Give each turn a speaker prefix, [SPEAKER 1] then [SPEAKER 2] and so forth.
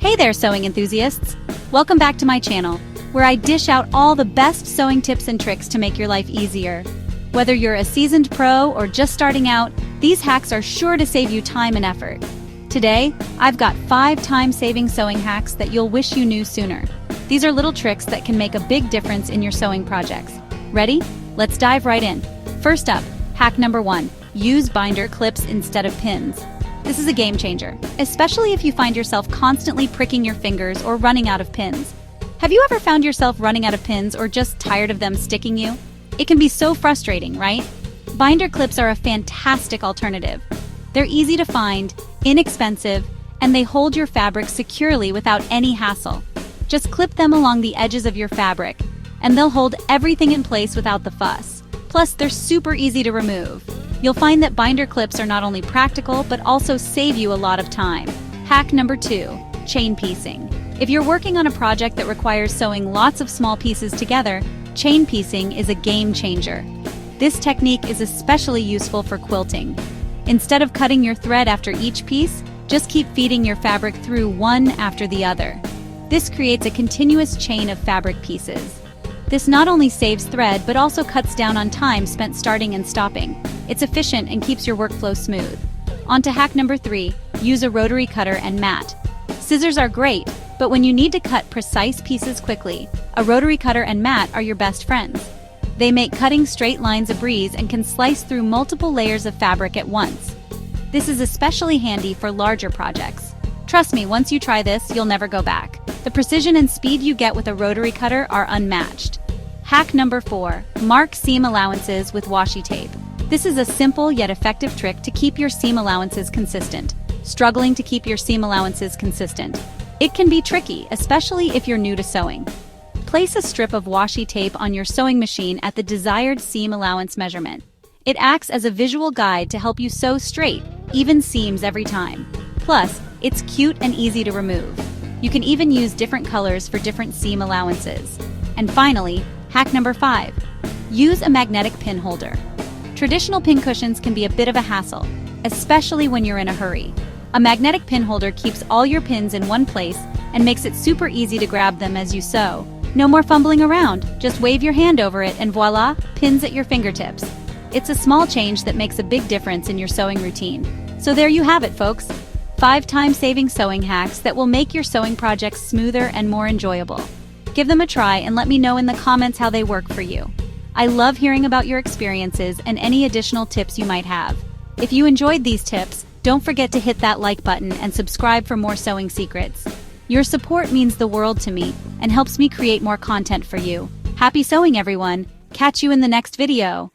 [SPEAKER 1] Hey there, sewing enthusiasts! Welcome back to my channel, where I dish out all the best sewing tips and tricks to make your life easier. Whether you're a seasoned pro or just starting out, these hacks are sure to save you time and effort. Today, I've got 5 time-saving sewing hacks that you'll wish you knew sooner. These are little tricks that can make a big difference in your sewing projects. Ready? Let's dive right in. First up, hack number 1. Use binder clips instead of pins. This is a game changer, especially if you find yourself constantly pricking your fingers or running out of pins. Have you ever found yourself running out of pins or just tired of them sticking you? It can be so frustrating, right? Binder clips are a fantastic alternative. They're easy to find, inexpensive, and they hold your fabric securely without any hassle. Just clip them along the edges of your fabric, and they'll hold everything in place without the fuss. Plus, they're super easy to remove. You'll find that binder clips are not only practical, but also save you a lot of time. Hack number 2, chain piecing. If you're working on a project that requires sewing lots of small pieces together, chain piecing is a game changer. This technique is especially useful for quilting. Instead of cutting your thread after each piece, just keep feeding your fabric through one after the other. This creates a continuous chain of fabric pieces. This not only saves thread, but also cuts down on time spent starting and stopping. It's efficient and keeps your workflow smooth. On to hack number 3, use a rotary cutter and mat. Scissors are great, but when you need to cut precise pieces quickly, a rotary cutter and mat are your best friends. They make cutting straight lines a breeze and can slice through multiple layers of fabric at once. This is especially handy for larger projects. Trust me, once you try this, you'll never go back. The precision and speed you get with a rotary cutter are unmatched. Hack number 4, mark seam allowances with washi tape. This is a simple yet effective trick to keep your seam allowances consistent. Struggling to keep your seam allowances consistent? It can be tricky, especially if you're new to sewing. Place a strip of washi tape on your sewing machine at the desired seam allowance measurement. It acts as a visual guide to help you sew straight, even seams every time. Plus, it's cute and easy to remove. You can even use different colors for different seam allowances. And finally, hack number 5, use a magnetic pin holder. Traditional pin cushions can be a bit of a hassle, especially when you're in a hurry. A magnetic pin holder keeps all your pins in one place and makes it super easy to grab them as you sew. No more fumbling around, just wave your hand over it and voila, pins at your fingertips. It's a small change that makes a big difference in your sewing routine. So there you have it, folks. 5 time-saving sewing hacks that will make your sewing projects smoother and more enjoyable. Give them a try and let me know in the comments how they work for you. I love hearing about your experiences and any additional tips you might have. If you enjoyed these tips, don't forget to hit that like button and subscribe for more sewing secrets. Your support means the world to me and helps me create more content for you. Happy sewing, everyone! Catch you in the next video!